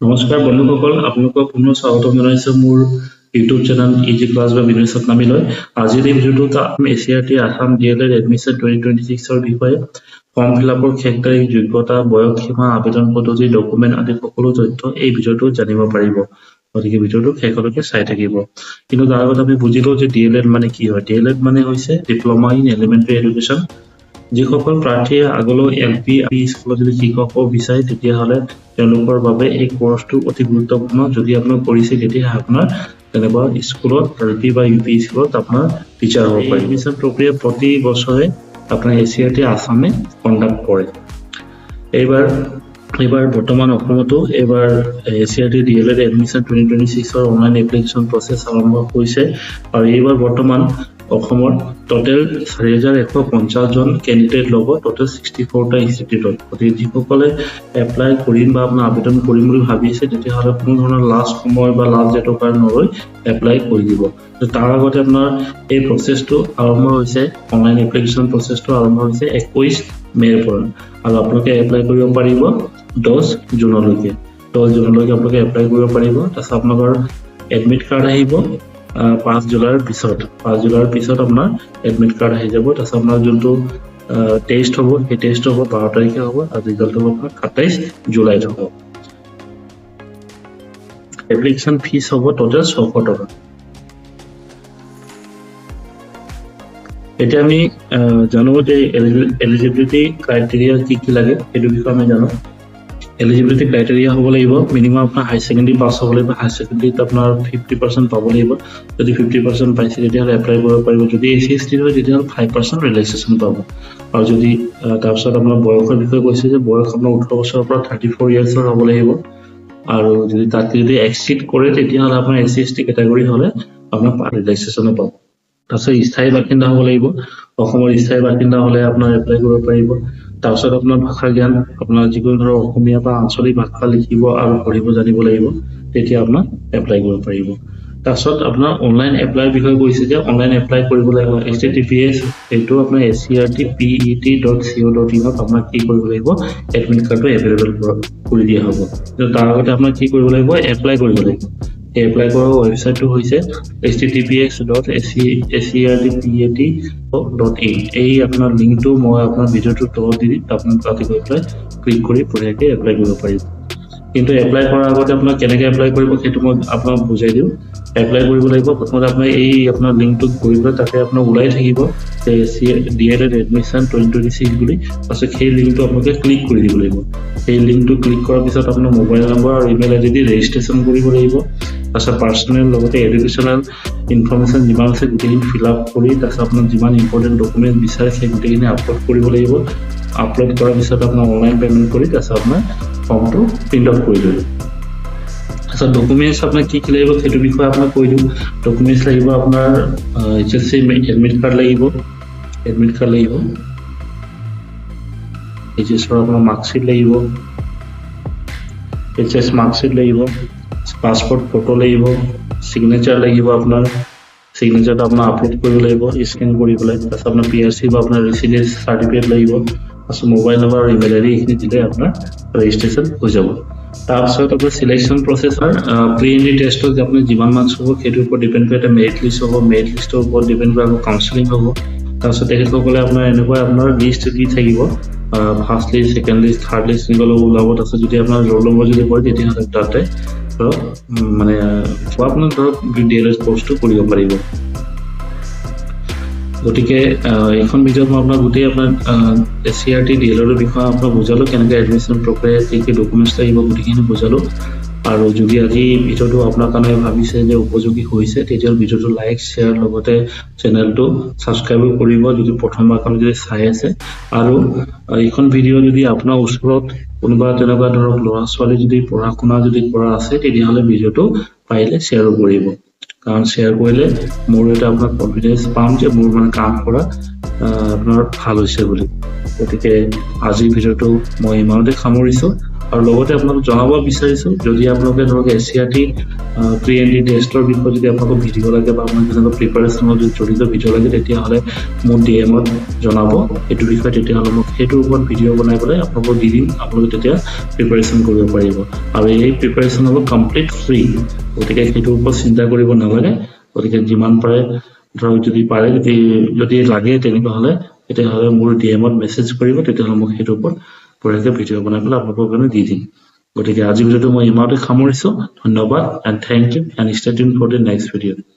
নমস্কাৰ বন্ধুসকল, আপোনালোকক পুনৰ স্বাগতম জনাইছো মোৰ ইউটিউব চেনেল ইজি ক্লাছ বা বিনয় সতনামীলৈ। আজিৰ এই ভিডিঅ'টোত আমি এছিআৰটি আসাম ডিএলএড এডমিশ্যন 2026 বিষয়ে ফৰ্ম ফিলআপৰ শেষ তাৰিখ, যোগ্যতা, বয়স সীমা, আবেদন পদ্ধতি, ডকুমেণ্ট আদি সকলো তথ্য এই ভিডিঅ'টোত জানিব পাৰিব। গতিকে ভিডিঅ'টো শেষলৈকে চাই থাকিব। কিন্তু তাৰ আগত আমি বুজিলো যে ডিএলএড মানে কি হয়। ডিএলএড মানে হৈছে ডিপ্ল'মা ইন এলিমেণ্টাৰী এডুকেশ্যন। যিসকল প্ৰাৰ্থীয়ে আগলৈ এলপি স্কুলত যদি শিক্ষক হ'ব বিচাৰে তেতিয়াহ'লে তেওঁলোকৰ বাবে এই কোৰ্চটো অতি গুৰুত্বপূৰ্ণ। যদি আপোনাক কৰিছে তেতিয়া আপোনাৰ তেনেকুৱা স্কুলত এলপি বা ইউপি স্কুলত আপোনাৰ টিচাৰ হ'ব পাৰে। এডমিশ্যন প্ৰক্ৰিয়া প্ৰতি বছৰে আপোনাৰ এছিআৰটি আসামে কণ্ডাক্ট কৰে। এইবাৰ বৰ্তমান অসমতো এইবাৰ SCERT DElEd admission 2026 online application process আৰম্ভ হৈছে আৰু এইবাৰ বৰ্তমান অসমৰ টোটেল 4150 জন কেণ্ডিডেট ল'ব টোটেল 64টা ইনষ্টিটিউটত। গতিকে যিসকলে এপ্লাই কৰিম বা আপোনাৰ আবেদন কৰিম বুলি ভাবিছে তেতিয়াহ'লে কোনো ধৰণৰ লাষ্ট সময় বা লাষ্ট ডেটৰ কাৰণে নৰৈ এপ্লাই কৰি দিব। তাৰ আগতে আপোনাৰ এই প্ৰচেছটো আৰম্ভ হৈছে, অনলাইন এপ্লিকেশ্যন প্ৰচেছটো আৰম্ভ হৈছে 21 মে'ৰ পৰা আৰু আপোনালোকে এপ্লাই কৰিব পাৰিব 10 জুনলৈকে। 10 জুনলৈকে আপোনালোকে এপ্লাই কৰিব পাৰিব। তাৰপিছত আপোনালোকৰ এডমিট কাৰ্ড আহিব 5 জুলাইৰ পিছত আপোনাৰ এডমিট কাৰ্ড আহি যাব। তাৰপিছত আপোনাৰ যোনটো টেষ্ট হ'ব সেই টেষ্ট হ'ব 12 তাৰিখে হ'ব আৰু ৰিজাল্ট হ'ব আপোনাৰ 27 জুলাইত হ'ব। এপ্লিকেশ্যন ফিজ হ'ব টোটেল 600 টকা। এতিয়া আমি জানো যে এলিজিবিলিটি ক্ৰাইটেৰিয়া কি কি লাগে সেইটো বিষয়ে আমি জানো। এলিজিবিলিটি ক্ৰাইটেৰিয়া হ'ব লাগিব মিনিমাম আপোনাৰ হাই ছেকেণ্ডেৰী পাছ হ'ব লাগিব। হাই ছেকেণ্ডেৰীত আপোনাৰ 50% পাব লাগিব। যদি 50% পাইছে তেতিয়াহ'লে এপ্লাই কৰিব পাৰিব। যদি এছ চি এছ টি হয় তেতিয়াহ'লে 5% ৰিলেক্সেশ্যন পাব। আৰু যদি তাৰপিছত আপোনাৰ বয়সৰ বিষয়ে কৈছে যে বয়স আপোনাৰ 18 বছৰৰ পৰা 34 ইয়াৰ্ছৰ হ'ব লাগিব। আৰু যদি তাতকৈ যদি এক্সিড কৰে তেতিয়াহ'লে আপোনাৰ S C S T category হ'লে আপোনাৰ ৰিলেক্সেশ্যনো পাব। তাৰপিছত স্থায়ী বাসিন্দা হ'ব লাগিব। অসমৰ স্থায়ী বাসিন্দা হ'লে আপোনাৰ এপ্লাই কৰিব পাৰিব। তাৰপিছত আপোনাৰ ভাষা জ্ঞান, আপোনাৰ যিকোনো ধৰক অসমীয়া বা আঞ্চলিক ভাষা লিখিব আৰু পঢ়িব জানিব লাগিব, তেতিয়া আপোনাৰ এপ্লাই কৰিব পাৰিব। তাৰপিছত আপোনাৰ অনলাইন এপ্লাইৰ বিষয়ে কৈছে যে অনলাইন এপ্লাই কৰিব লাগিব https এইটো আপোনাৰ acrt.pet.co.in আপোনাৰ কি কৰিব লাগিব, এডমিট কাৰ্ডটো এভেইলেবল কৰি দিয়া হ'ব। তাৰ আগতে আপোনাৰ কি কৰিব লাগিব, এপ্লাই কৰিব লাগিব। এপ্লাই কৰা ৱেবছাইটটো হৈছে https.acrt.pet.in। এই আপোনাৰ লিংকটো মই আপোনাৰ ভিডিঅ'টোৰ তলত দি দিম, আপুনি তাতে গৈ পেলাই ক্লিক কৰি বঢ়িয়াকৈ এপ্লাই কৰিব পাৰিব। কিন্তু এপ্লাই কৰাৰ আগতে আপোনাৰ কেনেকৈ এপ্লাই কৰিব সেইটো মই আপোনাক বুজাই দিওঁ। এপ্লাই কৰিব লাগিব প্ৰথমতে আপোনাৰ এই আপোনাৰ লিংকটোত গৈ পেলাই তাতে আপোনাৰ ওলাই থাকিব যে ডিএলএড এডমিশ্যন 2026 বুলি। তাৰপিছত সেই লিংকটো আপোনালোকে ক্লিক কৰি দিব লাগিব। সেই লিংকটো ক্লিক কৰাৰ পিছত আপোনাৰ মোবাইল নম্বৰ আৰু ইমেইল আইডি দি ৰেজিষ্ট্ৰেশ্যন কৰিব লাগিব। তাৰপিছত পাৰ্চনেল লগতে এডুকেশ্যনেল ইনফৰ্মেশ্যন যিমান আছে গোটেইখিনি ফিল আপ কৰি তাৰপিছত আপোনাৰ যিমান ইম্পৰ্টেণ্ট ডকুমেণ্ট বিচাৰে সেই গোটেইখিনি আপলোড কৰিব লাগিব। আপলোড কৰাৰ পিছত আপোনাৰ অনলাইন পে'মেণ্ট কৰি তাৰপিছত আপোনাৰ ফৰ্মটো প্ৰিণ্ট আউট কৰি দিব। তাৰপিছত ডকুমেণ্টছ আপোনাৰ কি কি লাগিব সেইটো বিষয়ে আপোনাক কৈ দিওঁ। ডকুমেণ্টছ লাগিব আপোনাৰ HSC এডমিট কাৰ্ড লাগিব, HSCৰ আপোনাৰ মাৰ্কশ্বিট লাগিব, HS মাৰ্কশ্বিট লাগিব, পাছপৰ্ট ফটো লাগিব, ছিগনেচাৰ লাগিব। আপোনাৰ ছিগনেচাৰটো আপোনাৰ আপলোড কৰিব লাগিব স্কেন কৰি পেলাই। তাৰপিছত আপোনাৰ PRC বা আপোনাৰ ৰেচিডেঞ্চ চাৰ্টিফিকেট লাগিব। তাৰপিছত মোবাইল নম্বৰ আৰু ইমেইল আইডি এইখিনি দিলে আপোনাৰ ৰেজিষ্ট্ৰেশ্যন হৈ যাব। তাৰপিছত আপোনাৰ চিলেকশ্যন প্ৰচেছৰ প্ৰি এণ্ট্ৰি টেষ্টত আপুনি যিমান মাৰ্কছ হ'ব সেইটোৰ ওপৰত ডিপেণ্ড কৰি এটা মেৰিট লিষ্ট হ'ব। মেৰিট লিষ্টৰ ওপৰত ডিপেণ্ড কৰি আকৌ কাউন্সেলিং হ'ব। তাৰপিছত তেখেতসকলে আপোনাৰ এনেকুৱা আপোনাৰ লিষ্ট দি থাকিব, first list, second list, third list এনেকুৱা ওলাব। তাৰপিছত যদি আপোনাৰ ৰোল নম্বৰ যদি পৰে তেতিয়াহ'লে তাতে ধৰক মানে আপোনাৰ ধৰক ডিএলএড কোৰ্চটো কৰিব পাৰিব। গতিকে এইখন ভিডিঅ'ত মই আপোনাক গোটেই আপোনাৰ এছিআৰটি ডিএলএডৰ বিষয়ে আপোনাক বুজালোঁ, কেনেকৈ এডমিশ্যন প্ৰক্ৰিয়া, কি কি ডকুমেণ্টছ লাগিব গোটেইখিনি বুজালোঁ। আৰু যদি আজি ভিডিঅ'টো আপোনাৰ কাৰণে ভাবিছে যে উপযোগী হৈছে তেতিয়াহ'লে ভিডিঅ'টো লাইক, শ্বেয়াৰ লগতে চেনেলটো ছাবস্ক্ৰাইবো কৰিব যদি প্ৰথমবাৰ কাৰণে যদি চাই আছে। আৰু এইখন ভিডিঅ' যদি আপোনাৰ ওচৰত কোনোবা তেনেকুৱা ধৰক ল'ৰা ছোৱালী যদি পঢ়া শুনা যদি কৰা আছে তেতিয়াহ'লে ভিডিঅ'টো পাৰিলে শ্বেয়াৰো কৰিব। কাৰণ শ্বেয়াৰ কৰিলে মোৰ এটা আপোনাৰ কনফিডেঞ্চ পাম যে মোৰ মানে কাম কৰা আপোনাৰ ভাল হৈছে বুলি। গতিকে আজিৰ ভিডিঅ'টো মই ইমানতে সামৰিছোঁ আৰু লগতে আপোনালোক জনাব বিচাৰিছোঁ যদি আপোনালোকে ধৰক এছিআৰটি প্ৰি-এণ্ট্ৰি টেষ্টৰ বিষয়ে যদি আপোনালোকক ভিডিঅ' লাগে বা আপোনালোকে যেনেকৈ প্ৰিপাৰেশ্যনত যদি জড়িত ভিডিঅ' লাগে তেতিয়াহ'লে মোক ডিএমত জনাব এইটো বিষয়ে তেতিয়াহ'লে মোক সেইটোৰ ওপৰত ভিডিঅ' বনাই পেলাই আপোনালোকক দি দিম আপোনালোকে তেতিয়া প্ৰিপাৰেশ্যন কৰিব পাৰিব আৰু এই প্ৰিপাৰেশ্যন হ'ব কমপ্লিট ফ্ৰী গতিকে সেইটোৰ ওপৰত চিন্তা কৰিব নালাগে গতিকে যিমান পাৰে ধৰক যদি লাগে তেনেকুৱাহ'লে তেতিয়াহ'লে মোৰ ডিএমত মেছেজ কৰিব তেতিয়াহ'লে মোক সেইটোৰ ওপৰত বঢ়িয়াকৈ ভিডিঅ' বনাই পেলাই আপোনালোকৰ কাৰণে দি দিম গতিকে আজি ভিডিঅ'টো মই ইমানতে সামৰিছোঁ ধন্যবাদ and thank you and stay tune for the next video'